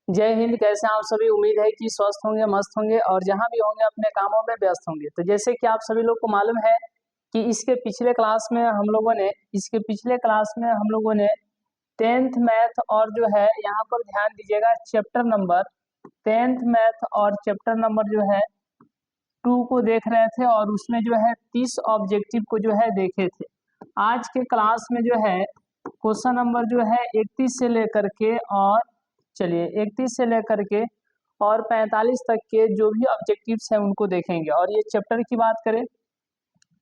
जय हिंद। कैसे हैं आप सभी? उम्मीद है कि स्वस्थ होंगे, मस्त होंगे और जहां भी होंगे अपने कामों में व्यस्त होंगे। तो जैसे कि आप सभी लोग को मालूम है कि इसके पिछले क्लास में हम लोगों ने 10th मैथ और जो है यहाँ पर ध्यान दीजिएगा चैप्टर नंबर 10th मैथ और चैप्टर नंबर जो है 2 को देख रहे थे और उसमें जो है 30 ऑब्जेक्टिव को जो है देखे थे। आज के क्लास में जो है क्वेश्चन नंबर जो है 31 से लेकर के और 31 से लेकर के और 45 तक के जो भी ऑब्जेक्टिव्स हैं उनको देखेंगे। और ये चैप्टर की बात करें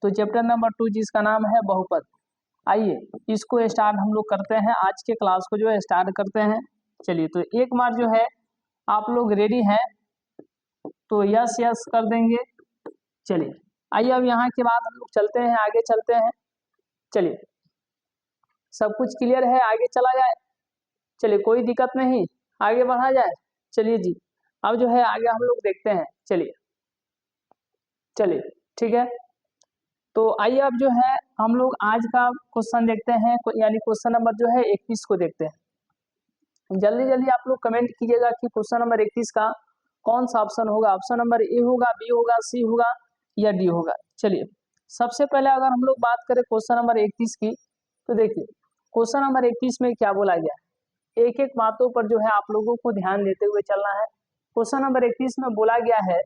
तो चैप्टर नंबर 2 जिसका नाम है बहुपद, आइए इसको स्टार्ट हम लोग करते हैं। आज के क्लास को जो है स्टार्ट करते हैं। चलिए तो एक बार जो है आप लोग रेडी हैं तो यस यस कर देंगे। चलिए आइए अब यहाँ के बाद हम लोग चलते हैं, आगे चलते हैं। चलिए सब कुछ क्लियर है, आगे चला जाए। चलिए कोई दिक्कत नहीं, आगे बढ़ा जाए। चलिए जी अब जो है आगे हम लोग देखते हैं। चलिए ठीक है। तो आइए अब जो है हम लोग आज का क्वेश्चन देखते हैं, यानी क्वेश्चन नंबर जो है 31 को देखते हैं। जल्दी जल्दी आप लोग कमेंट कीजिएगा कि क्वेश्चन नंबर 31 का कौन सा ऑप्शन होगा। ऑप्शन नंबर ए होगा, बी होगा, सी होगा या डी होगा। चलिए सबसे पहले अगर हम लोग बात करें क्वेश्चन नंबर 31 की, तो देखिए क्वेश्चन नंबर 31 में क्या बोला गया है। एक एक बातों पर जो है आप लोगों को ध्यान देते हुए चलना है। क्वेश्चन नंबर 31 में बोला गया है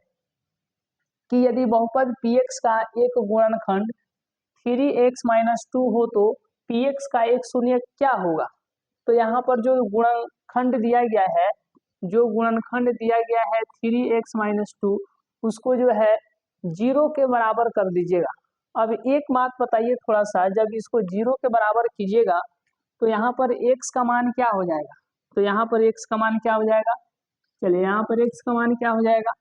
कि यदि बहुपद px का एक गुणनखंड 3x-2 हो तो px का एक शून्य क्या होगा। तो यहाँ पर जो गुणनखंड दिया है 3x-2 उसको जो है 0 के बराबर कर दीजिएगा। अब एक बात बताइए थोड़ा सा, जब इसको 0 के बराबर कीजिएगा तो यहाँ पर x का मान क्या हो जाएगा। तो यहाँ पर x का मान क्या हो जाएगा, चलिए यहाँ पर x का मान क्या हो जाएगा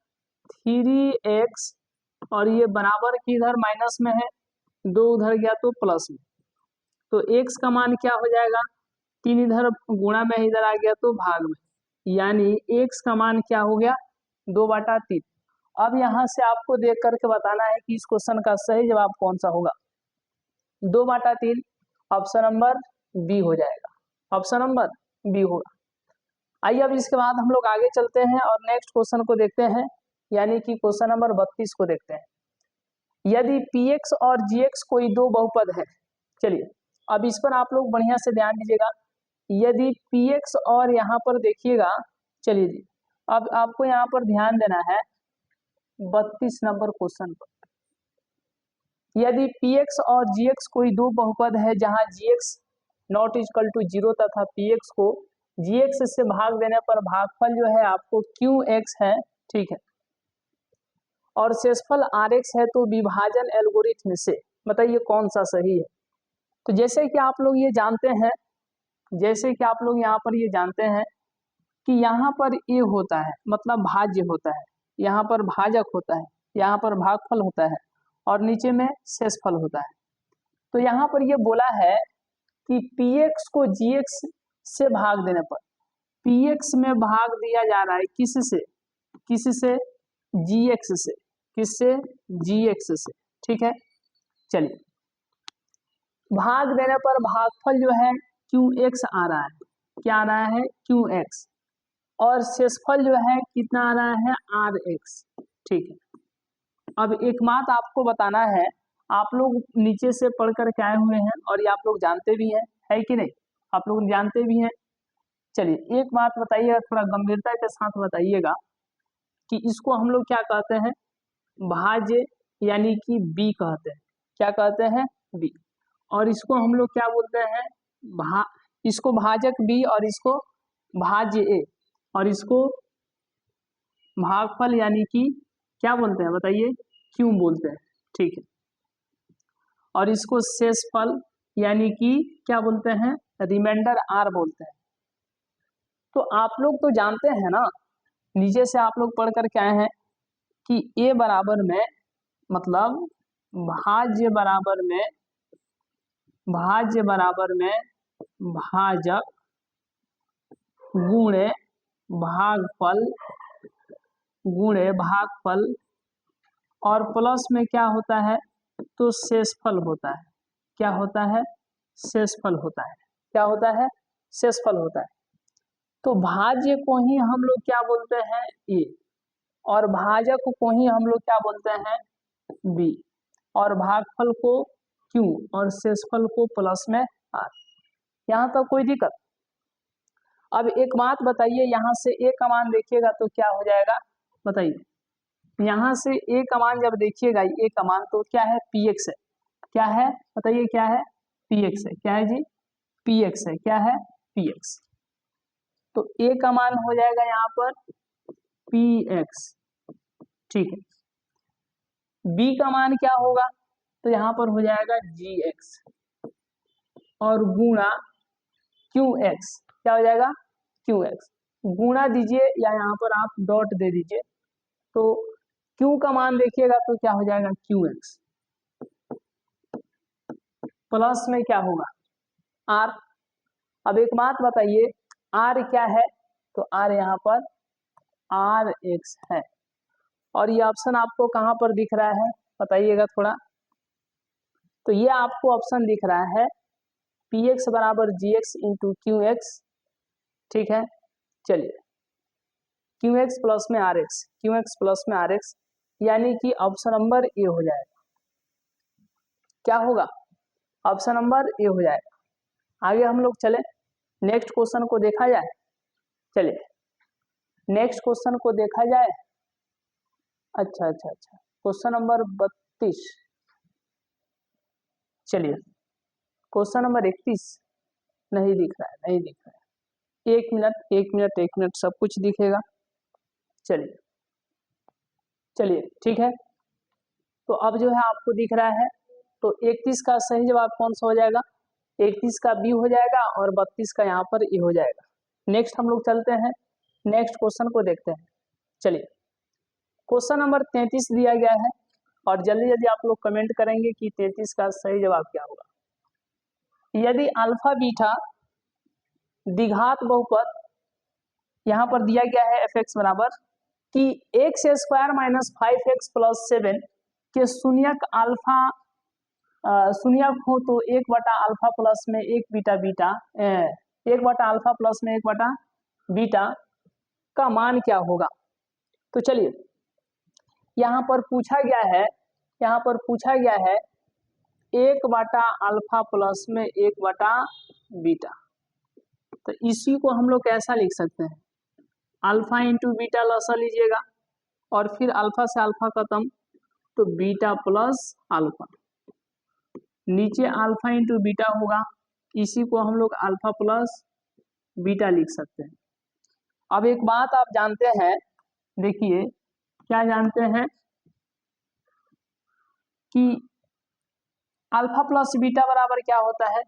3x और ये बराबर की इधर माइनस में है, 2 उधर गया तो प्लस में, तो x का मान क्या हो जाएगा 3 इधर गुणा में इधर आ गया तो भाग में, यानी x का मान क्या हो गया 2/3। अब यहाँ से आपको देख करके बताना है कि इस क्वेश्चन का सही जवाब कौन सा होगा। 2/3 ऑप्शन नंबर बी हो जाएगा, ऑप्शन नंबर बी होगा। आइए अब इसके बाद हम लोग आगे चलते हैं और नेक्स्ट क्वेश्चन को देखते हैं, यानी कि क्वेश्चन नंबर 32 को देखते हैं। यदि px और gx कोई दो बहुपद है, चलिए अब इस पर आप लोग बढ़िया से ध्यान दीजिएगा। यदि px और यहाँ पर देखिएगा, चलिए जी अब आपको यहाँ पर ध्यान देना है 32 नंबर क्वेश्चन पर। यदि px और gx कोई दो बहुपद है जहां gx नॉट इक्वल टू 0 तथा px को gx से भाग देने पर भागफल जो है आपको qx है, ठीक है, और शेषफल rx है, तो विभाजन एल्गोरिथ्म से बताइए कौन सा सही है। तो जैसे कि आप लोग ये जानते हैं, यहाँ पर ये जानते हैं कि यहाँ पर ये होता है मतलब भाज्य होता है, यहाँ पर भाजक होता है, यहाँ पर भागफल होता है और नीचे में शेषफल होता है। तो यहाँ पर ये बोला है कि px को gx से भाग देने पर, px में भाग दिया जा रहा है किससे gx से, किससे gx से, ठीक है। चलिए भाग देने पर भागफल जो है qx आ रहा है, क्या आ रहा है qx, और शेषफल जो है कितना आ रहा है rx, ठीक है। अब एक बात आपको बताना है, आप लोग नीचे से पढ़ कर के आए हुए हैं और ये आप लोग जानते भी हैं, है कि नहीं, आप लोग जानते भी हैं। चलिए एक बात बताइएगा, थोड़ा गंभीरता के साथ बताइएगा कि इसको हम लोग क्या कहते हैं, भाज्य यानी कि बी कहते हैं, क्या कहते हैं बी, और इसको हम लोग क्या बोलते हैं इसको भाजक बी और इसको भाज्य ए और इसको भागफल यानी कि क्या बोलते हैं बताइए, क्यों बोलते हैं, ठीक है, और इसको शेषफल यानी कि क्या बोलते हैं, रिमाइंडर आर बोलते हैं। तो आप लोग तो जानते हैं ना, नीचे से आप लोग पढ़ करके आए हैं कि ए बराबर में मतलब भाज्य बराबर में भाजक गुणे भागफल और प्लस में क्या होता है तो शेषफल होता है, क्या होता है शेषफल होता है, क्या होता है शेषफल होता है। तो भाज्य को ही हम लोग क्या बोलते हैं ए, और भाजक को ही हम लोग क्या बोलते हैं बी, और भागफल को क्यू, और शेषफल को प्लस में आर। यहाँ तक कोई दिक्कत? अब एक बात बताइए, यहाँ से ए का मान देखिएगा तो क्या हो जाएगा बताइए। यहाँ से ए का मान जब देखिएगा, ए का मान तो क्या है पी एक्स है, क्या है बताइए, क्या है पी एक्स है, क्या है जी पी एक्स है, क्या है पी एक्स। तो ए का मान हो जाएगा यहाँ पर पी एक्स, ठीक है। बी का मान क्या होगा, तो यहाँ पर हो जाएगा जी एक्स, और गुणा क्यू एक्स, क्या हो जाएगा क्यू एक्स, गुणा दीजिए या यहाँ पर आप डॉट दे दीजिए। तो क्यू का मान देखिएगा तो क्या हो जाएगा क्यू एक्स, प्लस में क्या होगा आर। अब एक बात बताइए, आर क्या है, तो आर यहाँ पर आर एक्स है, और ये ऑप्शन आपको कहाँ पर दिख रहा है बताइएगा थोड़ा। तो ये आपको ऑप्शन दिख रहा है पी एक्स बराबर G X into Q X, ठीक है। चलिए क्यू एक्स प्लस में R X, Q X plus में आर एक्स, यानी कि ऑप्शन नंबर ए हो जाएगा। क्या होगा, ऑप्शन नंबर ए हो जाएगा। आगे हम लोग चले, नेक्स्ट क्वेश्चन को देखा जाए। चलिए नेक्स्ट क्वेश्चन को देखा जाए। अच्छा, क्वेश्चन नंबर 32। चलिए क्वेश्चन नंबर 31 नहीं दिख रहा है, नहीं दिख रहा है। एक मिनट सब कुछ दिखेगा। चलिए ठीक है। तो अब जो है आपको दिख रहा है, तो 31 का सही जवाब कौन सा हो जाएगा, 31 का बी हो जाएगा, और 32 का यहाँ पर ए हो जाएगा। नेक्स्ट हम लोग चलते हैं, नेक्स्ट क्वेश्चन को देखते हैं। चलिए क्वेश्चन नंबर 33 दिया गया है, और जल्दी जल्दी आप लोग कमेंट करेंगे कि 33 का सही जवाब क्या होगा। यदि अल्फा बीटा द्विघात बहुपद यहाँ पर दिया गया है एफ एक्स बराबर कि x square minus 5x plus 7 के शून्यक अल्फा शून्यक हो, तो 1/अल्फा प्लस में 1/अल्फा प्लस में 1/बीटा का मान क्या होगा। तो चलिए यहाँ पर पूछा गया है 1/अल्फा प्लस में 1/बीटा। तो इसी को हम लोग कैसा लिख सकते हैं, अल्फा इंटू बीटा लसा लीजिएगा, और फिर अल्फा से अल्फा खत्म, तो बीटा प्लस अल्फा, नीचे अल्फा इंटू बीटा होगा, इसी को हम लोग अल्फा प्लस बीटा लिख सकते हैं। अब एक बात आप जानते हैं, देखिए क्या जानते हैं कि अल्फा प्लस बीटा बराबर क्या होता है,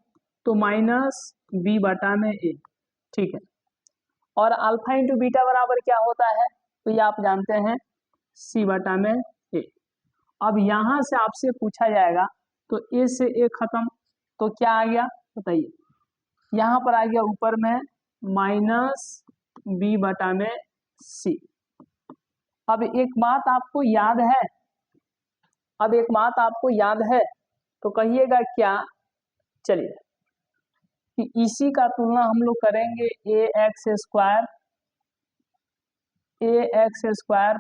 तो माइनस बी बटा में ए, ठीक है। और अल्फा इंटू बीटा बराबर क्या होता है, तो ये आप जानते हैं सी बटा में ए। अब यहां से आपसे पूछा जाएगा, तो ए से ए खत्म, तो क्या आ गया बताइए, यहाँ पर आ गया ऊपर में माइनस बी बटा में सी। अब एक बात आपको याद है, तो कहिएगा क्या। चलिए कि इसी का तुलना हम लोग करेंगे a x square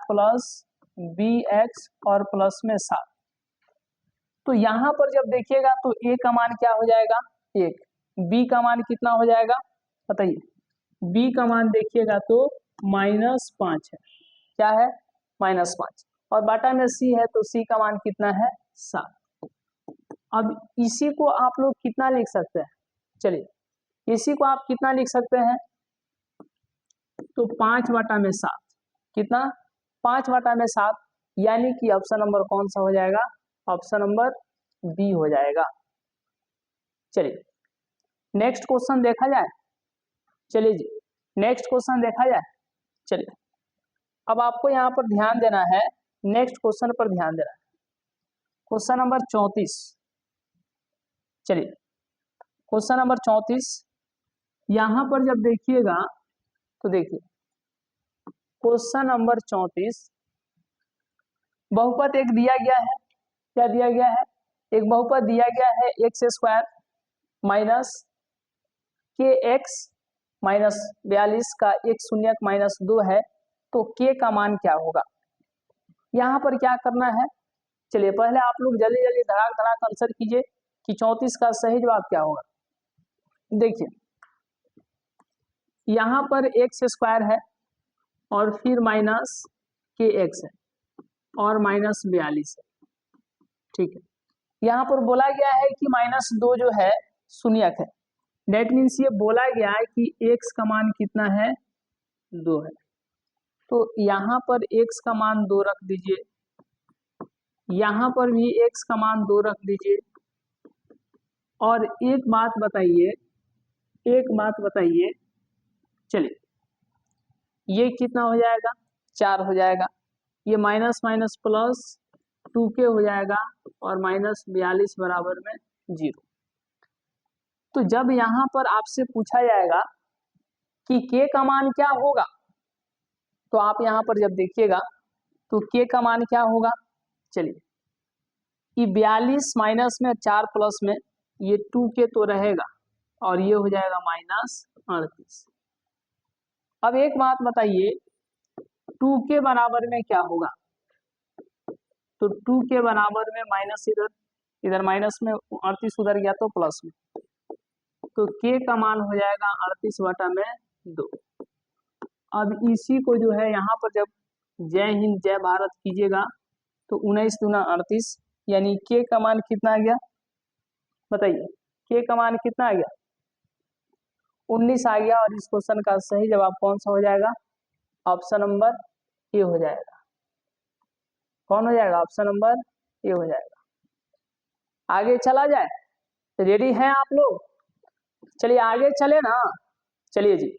plus b x और प्लस में 7। तो यहाँ पर जब देखिएगा तो ए का मान क्या हो जाएगा 1, बी का मान कितना हो जाएगा बताइए, बी का मान देखिएगा तो -5 है, क्या है -5, और बाटा में सी है तो सी का मान कितना है 7। अब इसी को आप लोग कितना लिख सकते हैं, चलिए इसी को आप कितना लिख सकते हैं, तो 5/7, कितना 5/7, यानी कि ऑप्शन नंबर कौन सा हो जाएगा, ऑप्शन नंबर बी हो जाएगा। चलिए नेक्स्ट क्वेश्चन देखा जाए। चलिए जी नेक्स्ट क्वेश्चन देखा जाए। चलिए अब आपको यहाँ पर ध्यान देना है, नेक्स्ट क्वेश्चन पर ध्यान देना है, क्वेश्चन नंबर 34। चलिए क्वेश्चन नंबर 34, यहाँ पर जब देखिएगा तो देखिए क्वेश्चन नंबर 34 बहुपद एक दिया गया है, क्या दिया गया है, एक बहुपद दिया गया है x² माइनस के एक्स -42 का एक शून्यक -2 है, तो k का मान क्या होगा। यहाँ पर क्या करना है, चलिए पहले आप लोग जल्दी जल्दी धड़ाक धड़ाक आंसर कीजिए कि 34 का सही जवाब क्या होगा। देखिए यहाँ पर x² है और फिर -kx है और -42 है, ठीक है। यहाँ पर बोला गया है कि -2 जो है शून्यक है, डेट मीन्स ये बोला गया है कि x का मान कितना है, 2 है। तो यहाँ पर x का मान 2 रख दीजिए, यहाँ पर भी x का मान 2 रख दीजिए। और एक बात बताइए, चलिए ये कितना हो जाएगा, 4 हो जाएगा, ये माइनस माइनस प्लस 2k हो जाएगा और -42 बराबर में 0। तो जब यहाँ पर आपसे पूछा जाएगा कि k का मान क्या होगा, तो आप यहाँ पर जब देखिएगा तो k का मान क्या होगा, चलिए ये 42 माइनस में 4 प्लस में ये 2k तो रहेगा और ये हो जाएगा -38। अब एक बात बताइए, 2k बराबर में क्या होगा, तो 2k बराबर में माइनस इधर माइनस में 38 उधर गया तो प्लस में, तो k का मान हो जाएगा 38/2। अब इसी को जो है यहाँ पर जब जय हिंद जय भारत कीजिएगा तो 19 दूना 38, यानी k का मान कितना आ गया, बताइए k का मान कितना आ गया, 19 आ गया। और इस क्वेश्चन का सही जवाब कौन सा हो जाएगा, ऑप्शन नंबर ए हो जाएगा। कौन हो जाएगा, ऑप्शन नंबर ए हो जाएगा। आगे चला जाए, रेडी हैं आप लोग, चलिए आगे चले ना, चलिए जी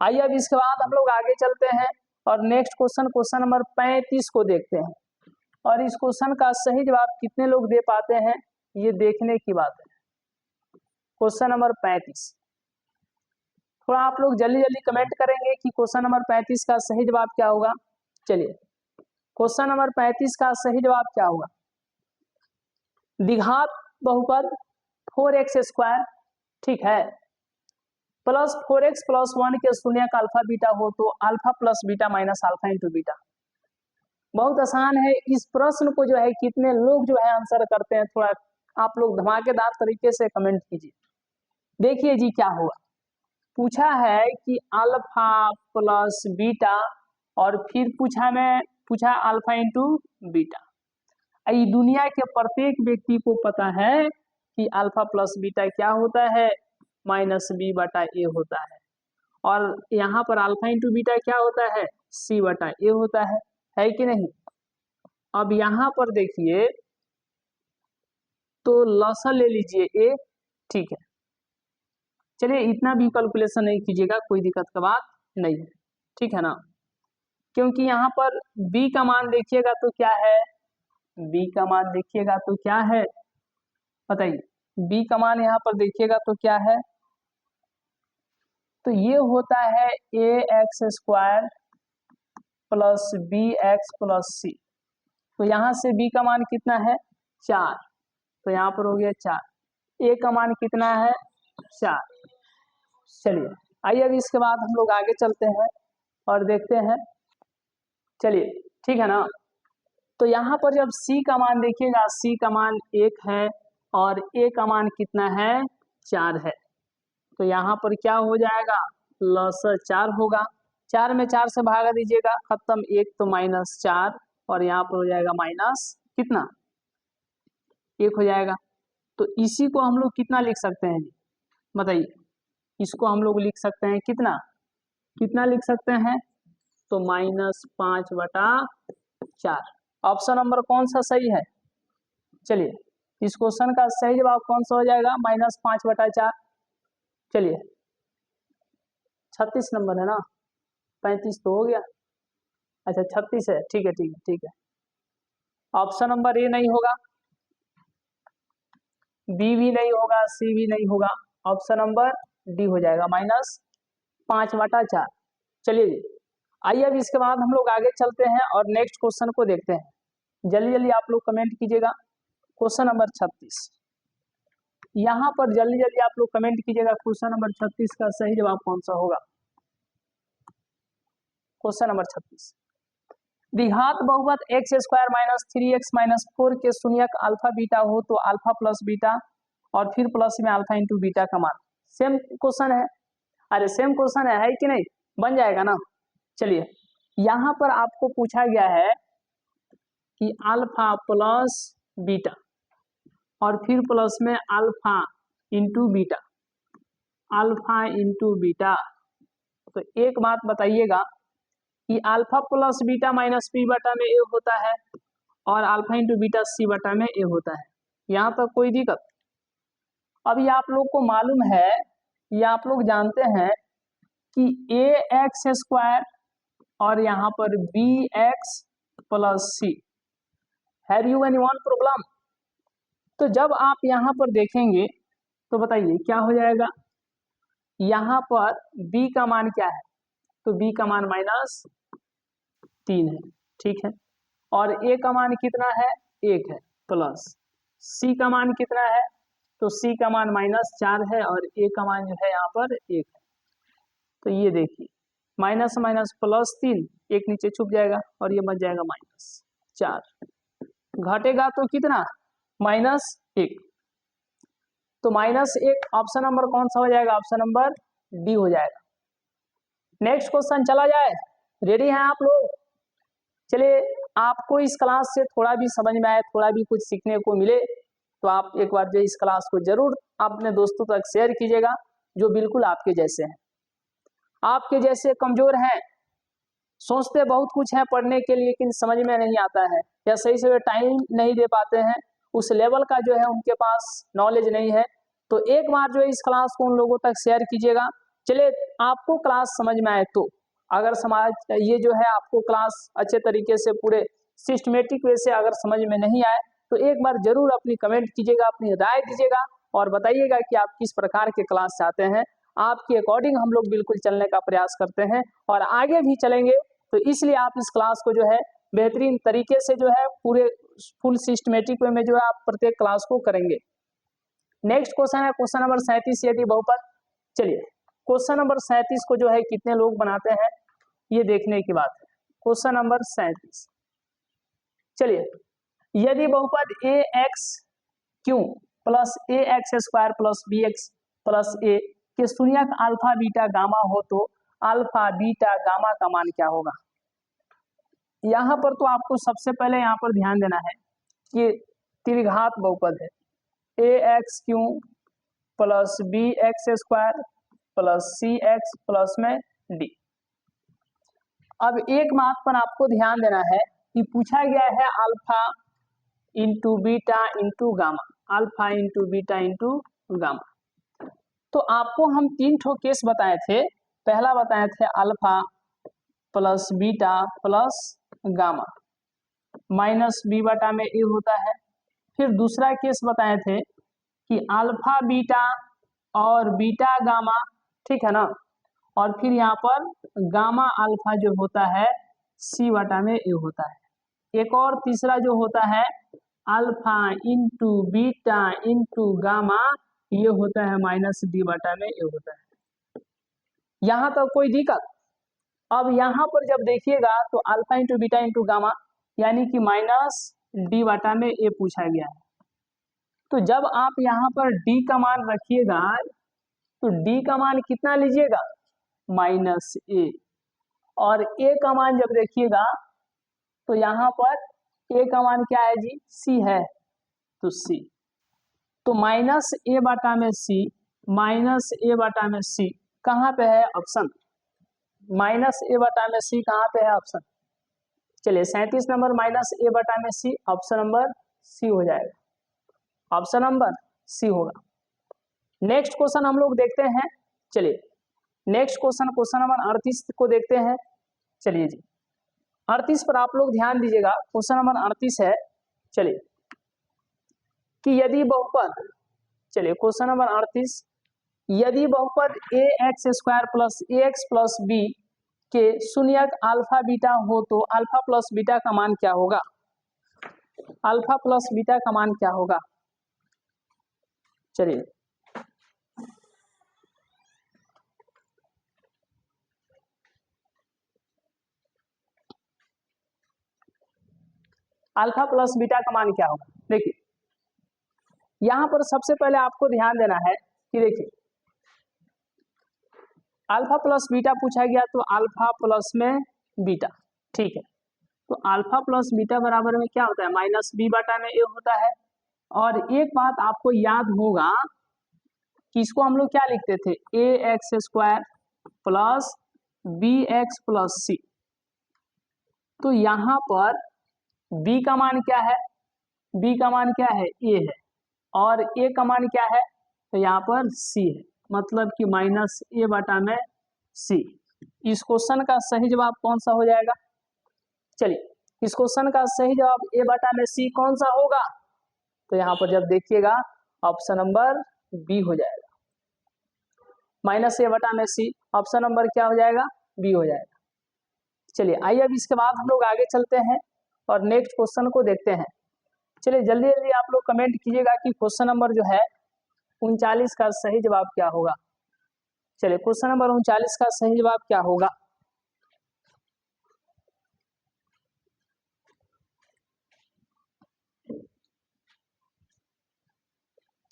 आइए अब इसके बाद हम लोग आगे चलते हैं और नेक्स्ट क्वेश्चन नंबर 35 को देखते हैं। और इस क्वेश्चन का सही जवाब कितने लोग दे पाते हैं ये देखने की बात है। क्वेश्चन नंबर 35, थोड़ा आप लोग जल्दी जल्दी कमेंट करेंगे कि क्वेश्चन नंबर 35 का सही जवाब क्या होगा। चलिए क्वेश्चन नंबर 35 का सही जवाब क्या होगा, द्विघात बहुपद 4x², ठीक है, प्लस 4x + 1 के शून्यक अल्फा बीटा हो तो alpha plus beta minus alpha into beta. बहुत आसान है, इस प्रश्न को जो है कितने लोग जो है आंसर करते हैं, थोड़ा आप लोग धमाकेदार तरीके से कमेंट कीजिए। देखिए जी क्या हुआ, पूछा है कि अल्फा प्लस बीटा और फिर पूछा अल्फा इंटू बीटा। ये दुनिया के प्रत्येक व्यक्ति को पता है कि अल्फा प्लस बीटा क्या होता है, -b/a होता है। और यहाँ पर अल्फा इंटू बीटा क्या होता है, c/a होता है कि नहीं। अब यहाँ पर देखिए तो लॉसन ले लीजिए a, ठीक है। चलिए इतना भी कैलकुलेशन नहीं कीजिएगा, कोई दिक्कत का बात नहीं है, ठीक है ना, क्योंकि यहाँ पर b का मान देखिएगा तो क्या है, b का मान देखिएगा तो क्या है, बताइए b का मान यहाँ पर देखिएगा तो क्या है, तो ये होता है ax² plus bx plus c। तो यहाँ से b का मान कितना है, 4, तो यहाँ पर हो गया 4, a का मान कितना है, 4। चलिए आइए अब इसके बाद हम लोग आगे चलते हैं और देखते हैं, चलिए ठीक है ना। तो यहाँ पर जब c का मान देखिएगा, c का मान 1 है और a का मान कितना है, 4 है, तो यहाँ पर क्या हो जाएगा, +4 होगा, 4 में 4 से भागा दीजिएगा, खत्म, 1 तो -4 और यहाँ पर हो जाएगा माइनस कितना, 1 हो जाएगा। तो इसी को हम लोग कितना लिख सकते हैं, बताइए, इसको हम लोग लिख सकते हैं कितना लिख सकते हैं, तो -5/4। ऑप्शन नंबर कौन सा सही है, चलिए इस क्वेश्चन का सही जवाब कौन सा हो जाएगा, -5/4। चलिए 36 नंबर है ना, 35 तो हो गया, अच्छा 36 है, ठीक है ठीक है ठीक है। ऑप्शन नंबर ए नहीं होगा, बी भी नहीं होगा, सी भी नहीं होगा, ऑप्शन नंबर डी हो जाएगा, -5/4। चलिए जी आइए अब इसके बाद हम लोग आगे चलते हैं और नेक्स्ट क्वेश्चन को देखते हैं। जल्दी जल्दी आप लोग कमेंट कीजिएगा। क्वेश्चन नंबर 36, यहाँ पर जल्दी जल्दी आप लोग कमेंट कीजिएगा क्वेश्चन नंबर 36 का सही जवाब कौन सा होगा। क्वेश्चन नंबर 36, द्विघात बहुपद x square minus 3x minus 4 के शून्यक अल्फा बीटा हो तो अल्फा प्लस बीटा और फिर प्लस में अल्फा इंटू बीटा का मान। सेम क्वेश्चन है, अरे सेम क्वेश्चन है कि नहीं, बन जाएगा ना। चलिए यहाँ पर आपको पूछा गया है कि अल्फा प्लस बीटा और फिर प्लस में alpha into beta, alpha into beta. तो एक बात बताइएगा कि alpha plus beta minus B बटा में ए होता है और अल्फा इंटू बीटा सी बटा में ए होता है, यहाँ तक कोई दिक्कत। अभी आप लोग को मालूम है या आप लोग जानते हैं कि ए एक्स स्क्वायर और यहाँ पर B x plus C, have you any one problem. तो जब आप यहाँ पर देखेंगे तो बताइए क्या हो जाएगा। यहाँ पर b का मान क्या है, तो b का मान -3 है, ठीक है, और a का मान कितना है, 1 है, प्लस c का मान कितना है, तो c का मान -4 है और a का मान जो है यहाँ पर 1 है। तो ये देखिए माइनस माइनस प्लस 3, एक नीचे छुप जाएगा और ये बच जाएगा -4, घटेगा तो कितना, -1, तो -1 ऑप्शन नंबर कौन सा हो जाएगा, ऑप्शन नंबर डी हो जाएगा। नेक्स्ट क्वेश्चन चला जाए, रेडी हैं आप लोग। चलिए आपको इस क्लास से थोड़ा भी समझ में आए, थोड़ा भी कुछ सीखने को मिले तो आप एक बार जो इस क्लास को जरूर अपने दोस्तों तक शेयर कीजिएगा जो बिल्कुल आपके जैसे हैं, आपके जैसे कमजोर हैं, सोचते बहुत कुछ है पढ़ने के लिए लेकिन समझ में नहीं आता है या सही से टाइम नहीं दे पाते हैं, उस लेवल का जो है उनके पास नॉलेज नहीं है। तो एक बार जो है इस क्लास को उन लोगों तक शेयर कीजिएगा। चलिए आपको क्लास समझ में आए तो, अगर समाज ये जो है आपको क्लास अच्छे तरीके से पूरे सिस्टमेटिक वे से अगर समझ में नहीं आए तो एक बार जरूर अपनी कमेंट कीजिएगा, अपनी राय दीजिएगा और बताइएगा कि आप किस प्रकार के क्लास चाहते हैं। आपके अकॉर्डिंग हम लोग बिल्कुल चलने का प्रयास करते हैं और आगे भी चलेंगे। तो इसलिए आप इस क्लास को जो है बेहतरीन तरीके से जो है पूरे फुल सिस्टमेटिक वे में जो है आप प्रत्येक क्लास को करेंगे। नेक्स्ट क्वेश्चन है क्वेश्चन नंबर 37, यदि बहुपद। चलिए क्वेश्चन नंबर 37 को जो है कितने लोग बनाते हैं ये देखने की बात है। क्वेश्चन नंबर 37, चलिए यदि बहुपद a x cube plus a x square plus b x plus a के शून्यक अल्फा बीटा गामा हो तो अल्फा बीटा गामा का मान क्या होगा। यहाँ पर तो आपको सबसे पहले यहाँ पर ध्यान देना है कि त्रिघात बहुपद है, a x cube plus b x square plus c x plus में डी। अब एक बात पर आपको ध्यान देना है कि पूछा गया है alpha into beta into gamma, alpha into beta into gamma. तो आपको हम 3 ठो केस बताए थे, पहला बताए थे alpha plus beta plus gamma minus B बटा में ए होता है। फिर दूसरा केस बताए थे कि अल्फा बीटा और बीटा गामा, ठीक है ना, और फिर यहाँ पर गामा अल्फा जो होता है सी बटा में ए होता है। एक और तीसरा जो होता है alpha into beta into gamma, ये होता है माइनस डी बटा में ए होता है। यहाँ तक कोई दिक्कत। अब यहाँ पर जब देखिएगा तो alpha into beta into gamma यानी कि माइनस डी बटा में ए पूछा गया है। तो जब आप यहाँ पर डी का मान रखिएगा तो डी का मान कितना लीजिएगा, माइनस ए, और ए का मान जब देखिएगा तो यहाँ पर ए का मान क्या है जी, सी है, तो सी, तो माइनस ए बटा में सी, माइनस ए बटा में सी कहाँ पे है, ऑप्शन माइनस ए बटा में सी कहाँ पे है, ऑप्शन। चलिए 37 नंबर माइनस ए बटा में सी, ऑप्शन नंबर सी हो जाएगा, ऑप्शन नंबर सी होगा। नेक्स्ट क्वेश्चन हम लोग देखते हैं। चलिए नेक्स्ट क्वेश्चन, क्वेश्चन नंबर 38 को देखते हैं। चलिए जी 38 पर आप लोग ध्यान दीजिएगा, क्वेश्चन नंबर 38 है। चलिए कि यदि बहुपद, चलिए क्वेश्चन नंबर 38, यदि बहुपद a x square plus a x plus B के शून्यक अल्फा बीटा हो तो अल्फा प्लस बीटा का मान क्या होगा, अल्फा प्लस बीटा का मान क्या होगा। चलिए अल्फा प्लस बीटा का मान क्या होगा। देखिए यहां पर सबसे पहले आपको ध्यान देना है कि देखिए अल्फा प्लस बीटा पूछा गया तो अल्फा प्लस में बीटा, ठीक है। तो अल्फा प्लस बीटा बराबर में क्या होता है, माइनस बी बटा में ए होता है। और एक बात आपको याद होगा कि इसको हम लोग क्या लिखते थे, a x square plus b x plus c. तो यहाँ पर b का मान क्या है, b का मान क्या है, a है, और a का मान क्या है, तो यहाँ पर c है, मतलब कि माइनस a बटा में c। इस क्वेश्चन का सही जवाब कौन सा हो जाएगा, चलिए इस क्वेश्चन का सही जवाब a बटा में c कौन सा होगा, तो यहाँ पर जब देखिएगा ऑप्शन नंबर बी हो जाएगा, माइनस a बटा में c, ऑप्शन नंबर क्या हो जाएगा, बी हो जाएगा। चलिए आइए अब इसके बाद हम लोग आगे चलते हैं और नेक्स्ट क्वेश्चन को देखते हैं। चलिए जल्दी जल्दी आप लोग कमेंट कीजिएगा कि क्वेश्चन नंबर जो है 39 का सही जवाब क्या होगा। चलिए क्वेश्चन नंबर 39 का सही जवाब क्या होगा।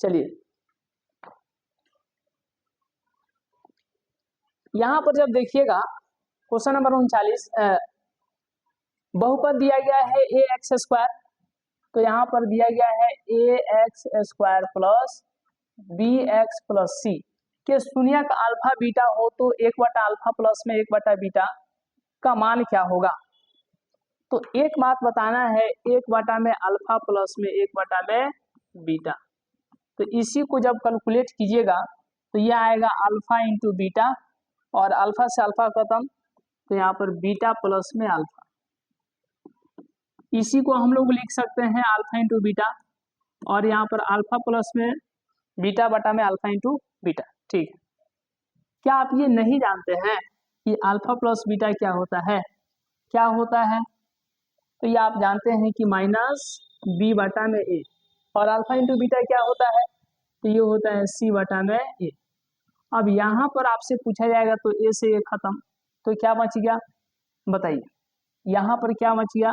चलिए यहां पर जब देखिएगा क्वेश्चन नंबर 39 बहुपद दिया गया है ए एक्स स्क्वायर, तो यहाँ पर दिया गया है a x square plus b x plus c के शून्यक अल्फा बीटा हो तो 1 बटा अल्फा प्लस में 1 बटा बीटा का मान क्या होगा। तो एक बात बताना है, 1 बटा में अल्फा प्लस में 1 बटा में बीटा, तो इसी को जब कैलकुलेट कीजिएगा तो यह आएगा अल्फा इंटू बीटा, और अल्फा से अल्फा खत्म तो यहाँ पर बीटा प्लस में अल्फा, इसी को हम लोग लिख सकते हैं अल्फा इंटू बीटा, और यहाँ पर अल्फा प्लस में बीटा बटा में अल्फा इंटू बीटा, ठीक है। क्या आप ये नहीं जानते हैं कि अल्फा प्लस बीटा क्या होता है, क्या होता है, तो ये आप जानते हैं कि माइनस बी बटा में ए, और अल्फा इंटू बीटा क्या होता है, तो ये होता है सी बटा में ए। अब यहाँ पर आपसे पूछा जाएगा तो ए से ए खत्म, तो क्या बच गया बताइए, यहाँ पर क्या बच गया,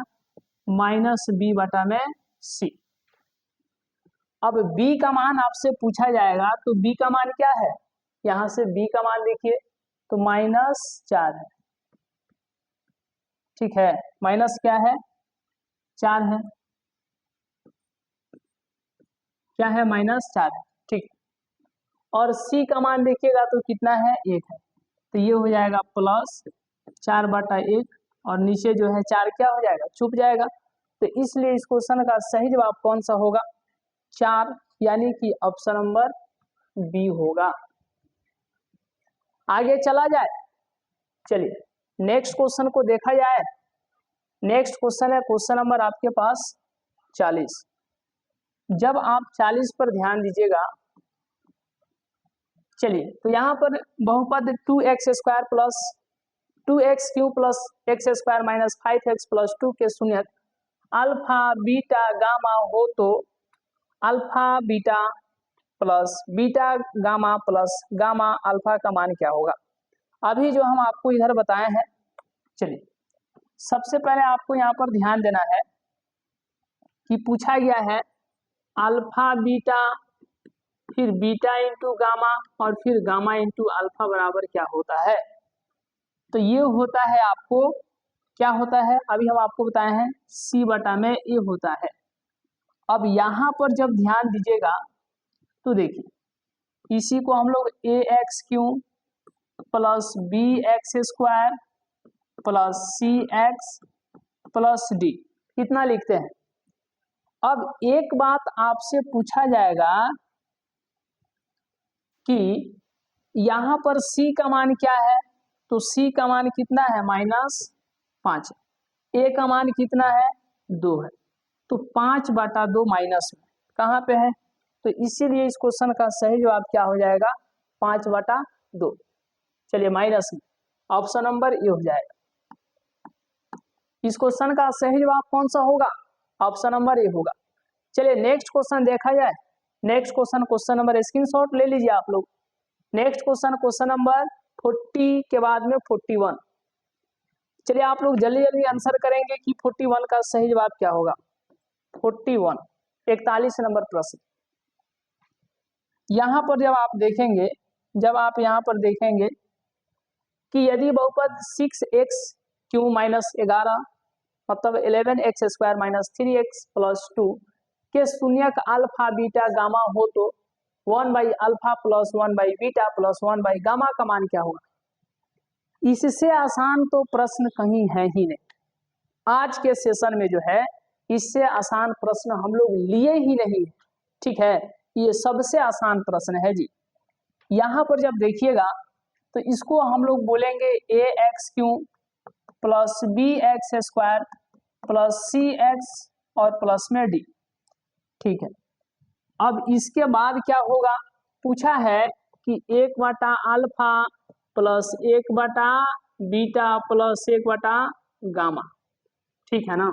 माइनस बी बटा में सी। अब b का मान आपसे पूछा जाएगा तो b का मान क्या है, यहां से b का मान देखिए तो -4 है, ठीक है, माइनस क्या है 4 है, क्या है -4 है, ठीक। और c का मान देखिएगा तो कितना है 1 है, तो ये हो जाएगा +4 बटा 1, और नीचे जो है 4 क्या हो जाएगा, छुप जाएगा। तो इसलिए इस क्वेश्चन का सही जवाब कौन सा होगा, 4, यानी कि ऑप्शन नंबर बी होगा। आगे चला जाए, चलिए नेक्स्ट क्वेश्चन को देखा जाए। नेक्स्ट क्वेश्चन है क्वेश्चन नंबर आपके पास 40। जब आप 40 पर ध्यान दीजिएगा, चलिए तो यहाँ पर बहुपद 2x square plus 2x cube plus x square minus 5x plus 2 के शून्यक अल्फा बीटा गामा हो तो alpha beta plus beta gamma plus gamma alpha का मान क्या होगा। अभी जो हम आपको इधर बताए हैं, चलिए सबसे पहले आपको यहाँ पर ध्यान देना है कि पूछा गया है अल्फा बीटा फिर बीटा इंटू गामा और फिर गामा इंटू अल्फा बराबर क्या होता है। तो ये होता है आपको क्या होता है, अभी हम आपको बताए हैं सी बटा में ए होता है। अब यहाँ पर जब ध्यान दीजिएगा तो देखिए इसी को हम लोग a x cube plus b x square plus c x plus d कितना लिखते हैं। अब एक बात आपसे पूछा जाएगा कि यहाँ पर c का मान क्या है, तो c का मान कितना है -5, a का मान कितना है 2 है, तो 5 बटा 2 माइनस में कहाँ पे है, तो इसीलिए इस क्वेश्चन का सही जवाब क्या हो जाएगा 5 बटा 2। चलिए माइनस में ऑप्शन नंबर ए हो जाएगा। इस क्वेश्चन का सही जवाब कौन सा होगा, ऑप्शन नंबर ए होगा। चलिए नेक्स्ट क्वेश्चन देखा जाए। Next question, question number screenshot ले लीजिए आप लोग। नेक्स्ट क्वेश्चन, क्वेश्चन नंबर 40 के बाद में 41। चलिए आप लोग जल्दी जल्दी आंसर करेंगे कि 41 का सही जवाब क्या होगा। 41 41 नंबर प्रश्न। यहाँ पर जब आप देखेंगे, जब आप यहाँ पर देखेंगे कि यदि बहुपद 6x³ माइनस 11 मतलब 11x² माइनस 3x प्लस 2 के शून्यक अल्फा बीटा गामा हो तो 1/अल्फा प्लस 1/बीटा प्लस 1/गामा का मान क्या होगा। इससे आसान तो प्रश्न कहीं है ही नहीं। आज के सेशन में जो है इससे आसान प्रश्न हम लोग लिए ही नहीं, ठीक है। ये सबसे आसान प्रश्न है जी। यहाँ पर जब देखिएगा तो इसको हम लोग बोलेंगे ax³ plus bx² plus cx और प्लस में d, ठीक है। अब इसके बाद क्या होगा, पूछा है कि 1/अल्फा प्लस 1/बीटा प्लस 1/गामा, ठीक है ना।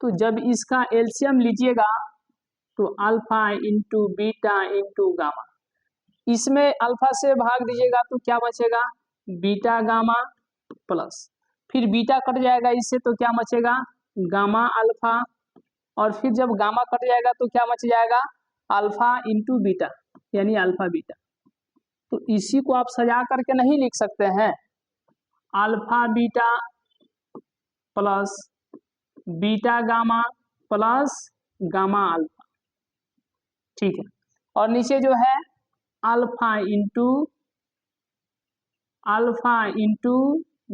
तो जब इसका एलसीएम लीजिएगा तो alpha into beta into gamma, इसमें अल्फा से भाग दीजिएगा तो क्या बचेगा, बीटा गामा प्लस, फिर बीटा कट जाएगा इससे तो क्या बचेगा, गामा अल्फा, और फिर जब गामा कट जाएगा तो क्या बच जाएगा, अल्फा इंटू बीटा यानी अल्फा बीटा। तो इसी को आप सजा करके नहीं लिख सकते हैं, alpha beta plus beta gamma plus gamma alpha, ठीक है। और नीचे जो है alpha into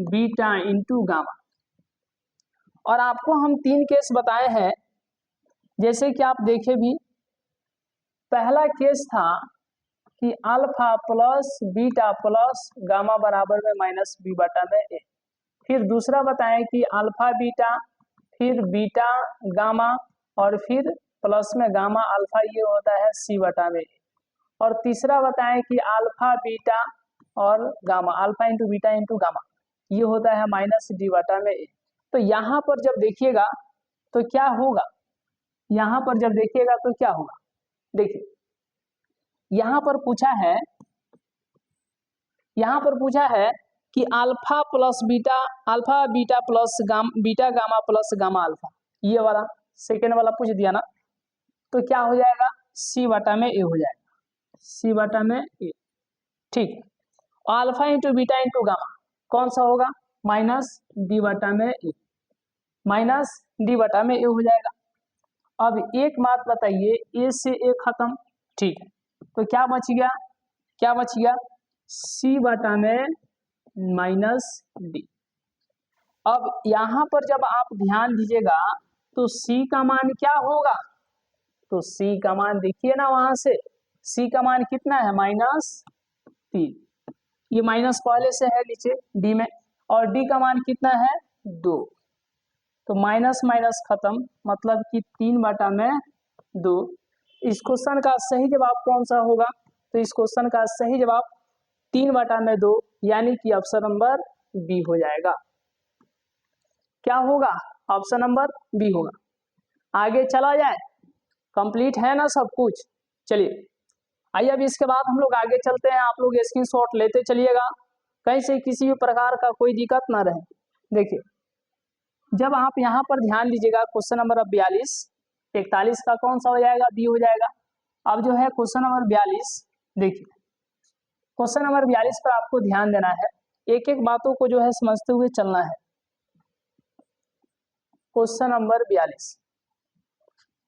beta into gamma. और आपको हम 3 केस बताए हैं, जैसे कि आप देखे भी, पहला केस था कि alpha plus beta plus gamma बराबर में माइनस b/a। फिर दूसरा बताएं कि अल्फा बीटा फिर बीटा गामा और फिर प्लस में गामा अल्फा, ये होता है c/a। और तीसरा बताएं कि अल्फा बीटा और gamma, alpha into beta into gamma, ये होता है माइनस d/a। तो यहाँ पर जब देखिएगा तो क्या होगा, यहाँ पर जब देखिएगा तो क्या होगा, देखिए यहाँ पर पूछा है कि alpha plus beta, alpha beta plus beta gamma plus gamma alpha, ये वाला सेकेंड वाला पूछ दिया ना, तो क्या हो जाएगा, c/a हो जाएगा, c/a, ठीक। Alpha into beta into gamma कौन सा होगा, माइनस d/a, माइनस d/a हो जाएगा। अब एक बात बताइए, a से a खत्म, ठीक है, तो क्या बच गया, c/a माइनस d। अब यहाँ पर जब आप ध्यान दीजिएगा तो c का मान क्या होगा, तो c का मान देखिए ना, वहां से c का मान कितना है, -3, ये माइनस पहले से है नीचे d में, और d का मान कितना है, 2। तो माइनस माइनस खत्म, मतलब कि 3/2। इस क्वेश्चन का सही जवाब कौन सा होगा, तो इस क्वेश्चन का सही जवाब 3/2 यानी कि ऑप्शन नंबर बी हो जाएगा। क्या होगा, ऑप्शन नंबर बी होगा। आगे चला जाए, कंप्लीट है ना सब कुछ। चलिए आइए अब इसके बाद हम लोग आगे चलते हैं, आप लोग स्क्रीनशॉट लेते चलिएगा, कहीं से किसी भी प्रकार का कोई दिक्कत ना रहे। देखिए जब आप यहाँ पर ध्यान दीजिएगा, क्वेश्चन नंबर 42, 41 का कौन सा हो जाएगा, बी हो जाएगा। अब जो है क्वेश्चन नंबर 42, देखिए क्वेश्चन नंबर 42 पर आपको ध्यान देना है, एक एक बातों को जो है समझते हुए चलना है। क्वेश्चन नंबर 42,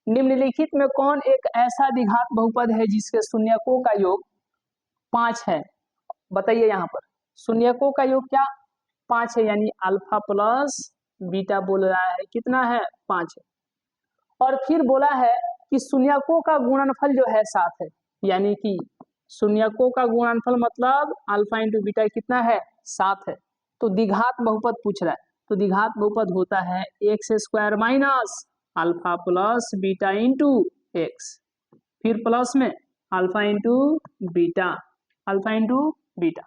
निम्नलिखित में कौन एक ऐसा द्विघात बहुपद है जिसके शून्यकों का योग 5 है। बताइए यहाँ पर शून्यकों का योग क्या 5 है, यानी अल्फा प्लस बीटा बोल रहा है कितना है, 5 है। और फिर बोला है कि शून्यकों का गुणनफल जो है 7 है, यानी कि शून्यकों का गुणनफल मतलब अल्फा इंटू बीटा कितना है, 7 है। तो द्विघात बहुपद पूछ रहा है, तो द्विघात बहुपद होता है x² minus alpha plus beta into x, फिर प्लस में alpha into beta, alpha into beta.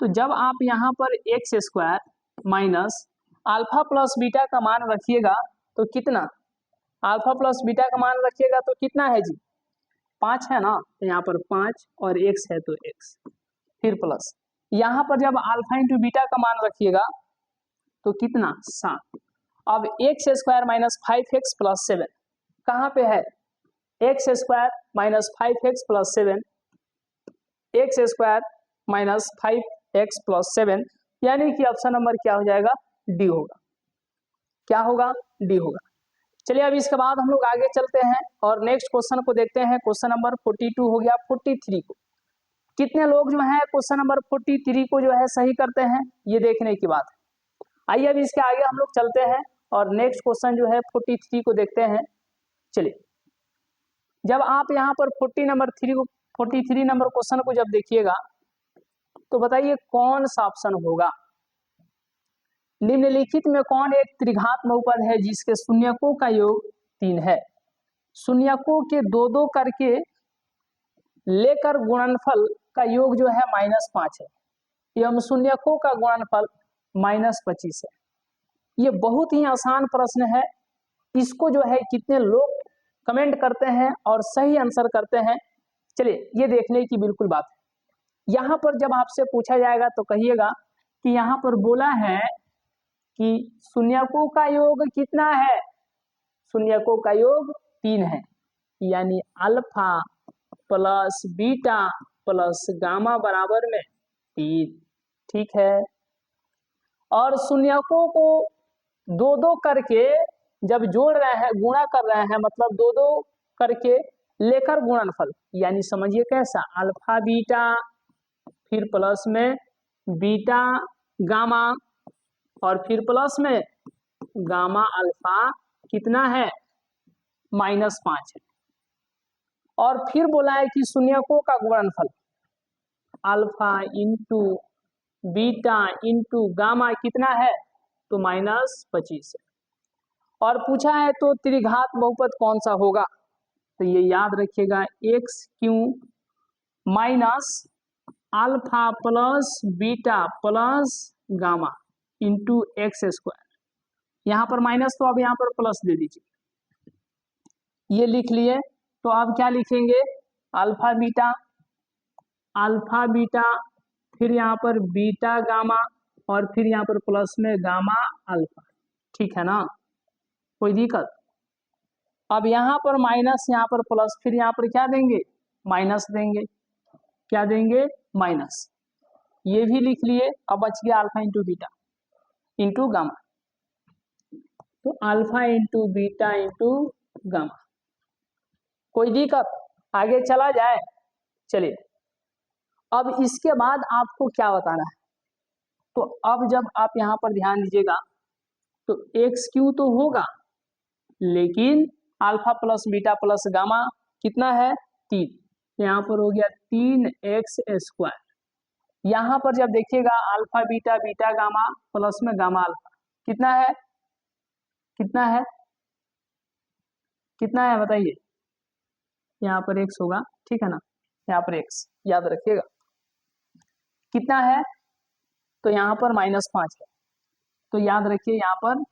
तो जब आप यहाँ पर x² minus alpha plus beta का मान रखिएगा तो कितना, अल्फा प्लस बीटा का मान रखिएगा तो कितना है जी, 5 है ना, तो यहाँ पर 5 और x है तो x, फिर प्लस यहाँ पर जब अल्फा इंटू बीटा का मान रखिएगा तो कितना 7। अब x square minus 5x plus 7 कहाँ पे है, x square minus 5x plus 7, x square minus 5x plus 7, यानी कि ऑप्शन नंबर क्या हो जाएगा, डी होगा। क्या होगा, डी होगा। चलिए अब इसके बाद हम लोग आगे चलते हैं और नेक्स्ट क्वेश्चन को देखते हैं। क्वेश्चन नंबर 42 हो गया। 43 को कितने लोग जो है क्वेश्चन नंबर 43 को जो है सही करते हैं, ये देखने की बात है। आइए अब इसके आगे हम लोग चलते हैं और नेक्स्ट क्वेश्चन जो है 43 को देखते हैं। चलिए जब आप यहाँ पर 43 नंबर क्वेश्चन को जब देखिएगा तो बताइए कौन सा ऑप्शन होगा। निम्नलिखित में कौन एक त्रिघात बहुपद है जिसके शून्यकों का योग 3 है। शून्यकों के दो दो करके लेकर गुणनफल का योग जो है -5 है एवं शून्यकों का गुणनफल -25 है। ये बहुत ही आसान प्रश्न है। इसको जो है कितने लोग कमेंट करते हैं और सही आंसर करते हैं, चलिए ये देखने की बिल्कुल बात है। यहाँ पर जब आपसे पूछा जाएगा तो कहिएगा कि यहाँ पर बोला है कि शून्यकों का योग कितना है, शून्यकों का योग 3 है, यानी alpha plus beta plus gamma बराबर में 3। ठीक है, और शून्यकों को दो दो करके जब जोड़ रहे हैं, गुणा कर रहे हैं, मतलब दो दो करके लेकर गुणनफल, यानी समझिए कैसा, अल्फा बीटा फिर प्लस में बीटा गामा और फिर प्लस में गामा अल्फा कितना है, -5 है। और फिर बोला है कि शून्यकों का गुणनफल alpha into beta into gamma कितना है, तो -25 है। और पूछा है तो त्रिघात बहुपद कौन सा होगा, तो ये याद रखिएगा x Q minus alpha plus beta plus gamma into x square. यहाँ पर माइनस तो अब यहाँ पर प्लस दे दीजिए, ये लिख लिए। तो अब क्या लिखेंगे, अल्फा बीटा फिर यहाँ पर बीटा गामा और फिर यहाँ पर प्लस में गामा अल्फा। ठीक है ना, कोई दिक्कत। अब यहाँ पर माइनस, यहाँ पर प्लस, फिर यहाँ पर क्या देंगे, माइनस देंगे। क्या देंगे, माइनस। ये भी लिख लिए। अब बच गया alpha into beta into gamma, तो alpha into beta into gamma. कोई दिक्कत, आगे चला जाए। चलिए अब इसके बाद आपको क्या बताना है, तो अब जब आप यहाँ पर ध्यान दीजिएगा तो एक्स क्यू तो होगा, लेकिन alpha plus beta plus gamma कितना है, 3। यहाँ पर हो गया 3x स्क्वायर। यहाँ पर जब देखिएगा alpha beta beta gamma plus में गामा अल्फा कितना है, कितना है, कितना है बताइए। यहाँ पर x होगा, ठीक है ना, यहाँ पर x याद रखिएगा कितना है, तो यहाँ पर -5 है, तो याद रखिए यहाँ पर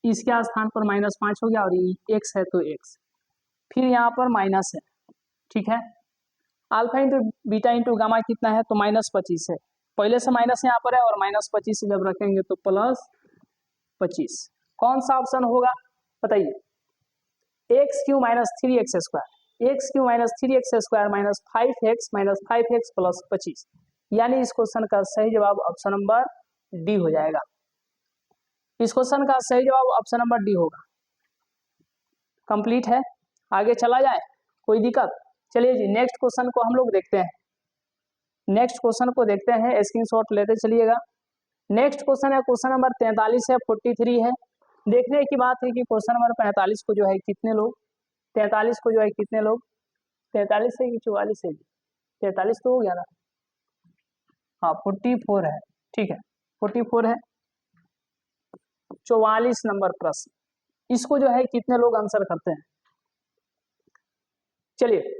इसके स्थान पर -5 हो गया और x है तो x, फिर यहाँ पर माइनस है। ठीक है, alpha into beta into gamma कितना है, तो -25 है। पहले से माइनस यहाँ पर है और -25 जब रखेंगे तो +25। कौन सा ऑप्शन होगा बताइए, x Q minus 3x square, x Q minus 3x square minus 5x plus 25, यानी इस क्वेश्चन का सही जवाब ऑप्शन नंबर डी हो जाएगा। इस क्वेश्चन का सही जवाब ऑप्शन नंबर डी होगा। कंप्लीट है, आगे चला जाए, कोई दिक्कत। चलिए जी नेक्स्ट क्वेश्चन को हम लोग देखते हैं। नेक्स्ट क्वेश्चन को देखते हैं, स्क्रीनशॉट लेते चलिएगा। नेक्स्ट क्वेश्चन है, क्वेश्चन नंबर 43 है, 43 है। देखने की बात है कि क्वेश्चन नंबर 45 को जो है कितने लोग, 43 को जो है कितने लोग, 43 है कि 44 है, 43 तो हो गया ना, हाँ 44 है, ठीक है 44 है। 44 नंबर प्रश्न, इसको जो है कितने लोग आंसर करते हैं। चलिए,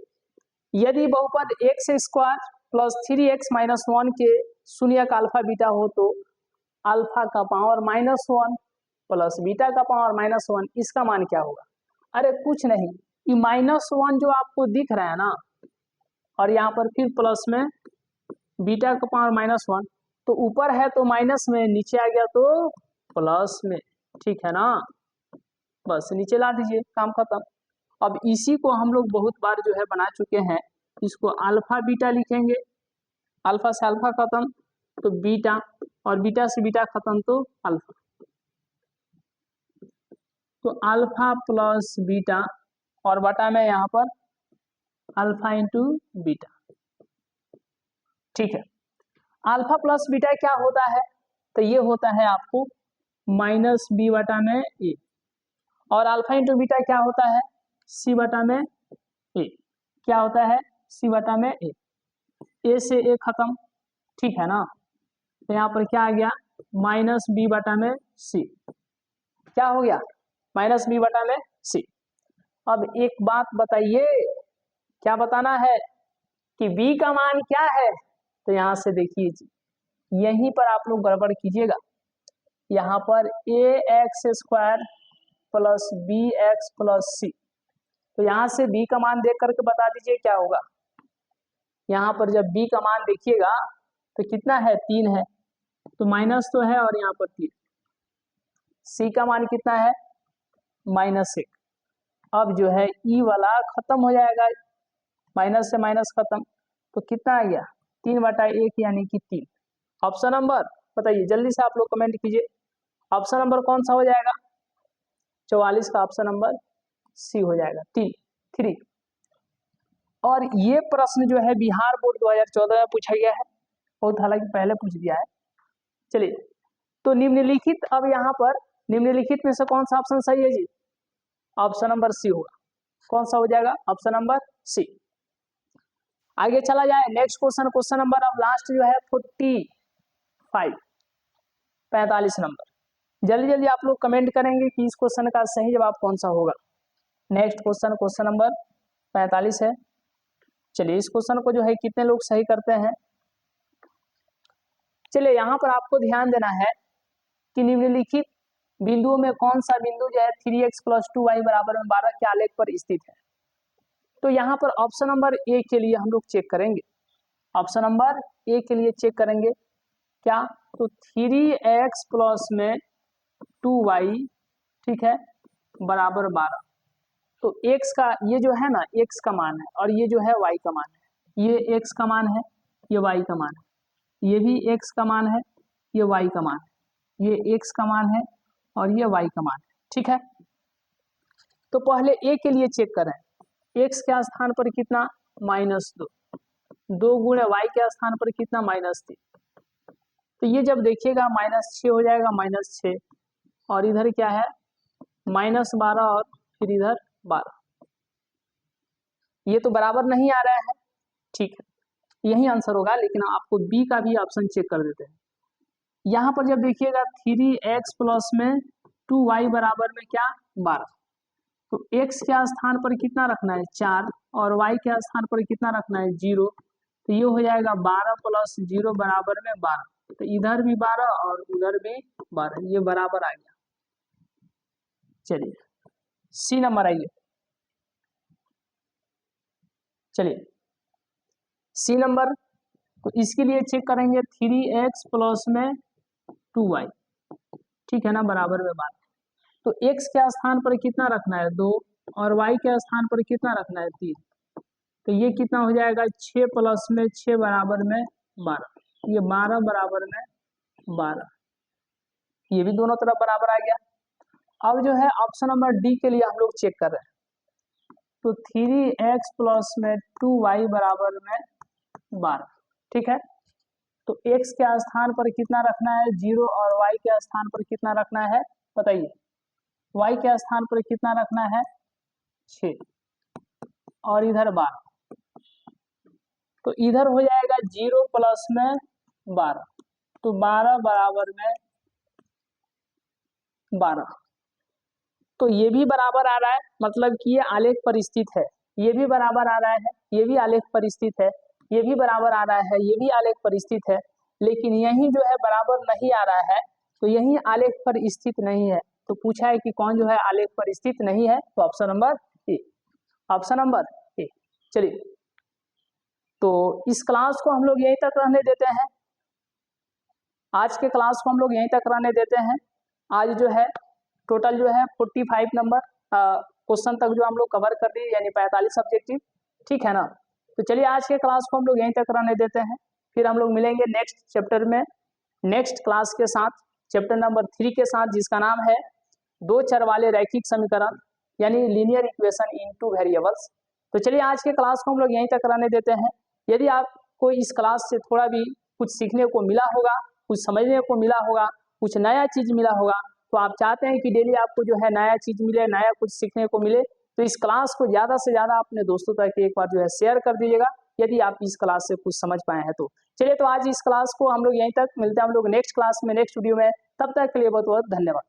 यदि बहुपद x square plus 3x minus 1 के शून्य का अल्फा बीटा हो तो अल्फा का पावर -1 प्लस बीटा का पावर -1, इसका मान क्या होगा? अरे कुछ नहीं, ये -1 जो आपको दिख रहा है ना, और यहाँ पर फिर प्लस में बीटा का पावर -1, तो ऊपर है तो माइनस में, नीचे आ गया तो प्लस में, ठीक है ना। बस नीचे ला दीजिए, काम खत्म। अब इसी को हम लोग बहुत बार जो है बना चुके हैं, इसको अल्फा बीटा लिखेंगे, अल्फा से अल्फा खत्म तो बीटा, और बीटा से बीटा खत्म तो अल्फा, तो अल्फा प्लस बीटा और बटा में यहाँ पर अल्फा इंटू बीटा, ठीक है। अल्फा प्लस बीटा क्या होता है? तो ये होता है आपको -b बटा में a, और अल्फा इंटू बीटा क्या होता है? c बटा में a, क्या होता है? c बटा में a से a खत्म, ठीक है ना। तो यहाँ पर क्या आ गया? -b बटा में c, क्या हो गया? -b बटा में c। अब एक बात बताइए, क्या बताना है कि b का मान क्या है? तो यहाँ से देखिए जी, यहीं पर आप लोग गड़बड़ कीजिएगा, यहाँ पर ax² plus bx plus c, तो यहाँ से b का मान देख करके बता दीजिए क्या होगा। यहाँ पर जब b का मान देखिएगा तो कितना है? 3 है, तो माइनस तो है और यहाँ पर 3, c का मान कितना है? -1। अब जो है e वाला खत्म हो जाएगा, माइनस से माइनस खत्म, तो कितना आ गया? 3/1 यानी कि 3। ऑप्शन नंबर बताइए, जल्दी से आप लोग कमेंट कीजिए, ऑप्शन नंबर कौन सा हो जाएगा? 44 का ऑप्शन नंबर सी हो जाएगा, 3। और ये प्रश्न जो है बिहार बोर्ड 2014 में पूछा गया है, बहुत हालांकि पहले पूछ दिया है। चलिए, तो निम्नलिखित, अब यहाँ पर निम्नलिखित में से कौन सा ऑप्शन सही है जी? ऑप्शन नंबर सी होगा। कौन सा हो जाएगा? Option number C. आगे चला जाए, नेक्स्ट क्वेश्चन, क्वेश्चन नंबर अब लास्ट जो है 45 नंबर। जल्दी जल्दी आप लोग कमेंट करेंगे कि इस क्वेश्चन का सही जवाब कौन सा होगा। नेक्स्ट क्वेश्चन, क्वेश्चन नंबर 45 है। चलिए, इस क्वेश्चन को जो है कितने लोग सही करते हैं। चलिए, यहाँ पर आपको ध्यान देना है कि निम्नलिखित बिंदुओं में कौन सा बिंदु जो है 3x + 2y = 12 के आलेख पर स्थित है। तो यहाँ पर ऑप्शन नंबर ए के लिए हम लोग चेक करेंगे, ऑप्शन नंबर ए के लिए चेक करेंगे क्या? तो 3x + 2y, ठीक है, बराबर 12। तो x का ये जो है ना, x का मान है, और ये जो है y का मान है। ये x का मान है, ये y का मान है, ये भी x का मान है, ये y का मान है, ये x का मान है और ये y का मान है, ठीक है। तो पहले a के लिए चेक करें, x के स्थान पर कितना? -2, 2 गुणे y के स्थान पर कितना? -3। तो ये जब देखिएगा -6 हो जाएगा, -6, और इधर क्या है? -12, और फिर इधर 12। ये तो बराबर नहीं आ रहा है, ठीक है, यही आंसर होगा। लेकिन आपको बी का भी ऑप्शन चेक कर देते हैं। यहाँ पर जब देखिएगा 3x + 2y बराबर में क्या? 12। तो x के स्थान पर कितना रखना है? 4, और y के स्थान पर कितना रखना है? 0। तो ये हो जाएगा 12 + 0 बराबर में 12। तो इधर भी 12 और उधर भी 12, ये बराबर आ गया। चलिए, सी नंबर आइए। चलिए, सी नंबर, तो इसके लिए चेक करेंगे 3x + 2y, ठीक है ना, बराबर में 12। तो x के स्थान पर कितना रखना है? 2, और y के स्थान पर कितना रखना है? 3। तो ये कितना हो जाएगा? 6 + 6 बराबर में 12, ये 12 बराबर में 12, ये भी दोनों तरफ बराबर आ गया। अब जो है ऑप्शन नंबर डी के लिए हम लोग चेक कर रहे हैं। तो 3x + 2y बराबर में 12, ठीक है। तो x के स्थान पर कितना रखना है? 0, और y के स्थान पर कितना रखना है? बताइए, y के स्थान पर कितना रखना है? 6, और इधर 12। तो इधर हो जाएगा 0 + 12, तो 12 बराबर में 12। तो ये भी बराबर आ रहा है, मतलब कि ये आलेख पर स्थित है। ये भी बराबर आ रहा है, ये भी आलेख पर स्थित है, ये भी बराबर आ रहा है, ये भी आलेख पर स्थित है। लेकिन यही जो है बराबर नहीं आ रहा है, तो यही आलेख पर स्थित नहीं है। तो पूछा है कि कौन जो है आलेख पर स्थित नहीं है, तो option number A, option number A. चलिए, तो इस क्लास को हम लोग यहीं तक रहने देते हैं, आज के क्लास को हम लोग यहीं तक रहने देते हैं। आज जो है टोटल जो है 45 नंबर क्वेश्चन तक जो हम लोग कवर कर दिए, यानी 45 ऑब्जेक्टिव, ठीक है ना। तो चलिए आज के क्लास को हम लोग यहीं तक रहने देते हैं, फिर हम लोग मिलेंगे नेक्स्ट चैप्टर में, नेक्स्ट क्लास के साथ, चैप्टर नंबर 3 के साथ, जिसका नाम है दो चर वाले रैखिक समीकरण, यानी linear equation in two variables. तो चलिए आज के क्लास को हम लोग यहीं तक रहने देते हैं। यदि आपको इस क्लास से थोड़ा भी कुछ सीखने को मिला होगा, कुछ समझने को मिला होगा, कुछ नया चीज मिला होगा, तो आप चाहते हैं कि डेली आपको जो है नया चीज मिले, नया कुछ सीखने को मिले, तो इस क्लास को ज़्यादा से ज़्यादा अपने दोस्तों तक एक बार जो है शेयर कर दीजिएगा, यदि आप इस क्लास से कुछ समझ पाए हैं तो। चलिए, तो आज इस क्लास को हम लोग यहीं तक, मिलते हैं हम लोग नेक्स्ट क्लास में, नेक्स्ट वीडियो में। तब तक के लिए बहुत बहुत धन्यवाद।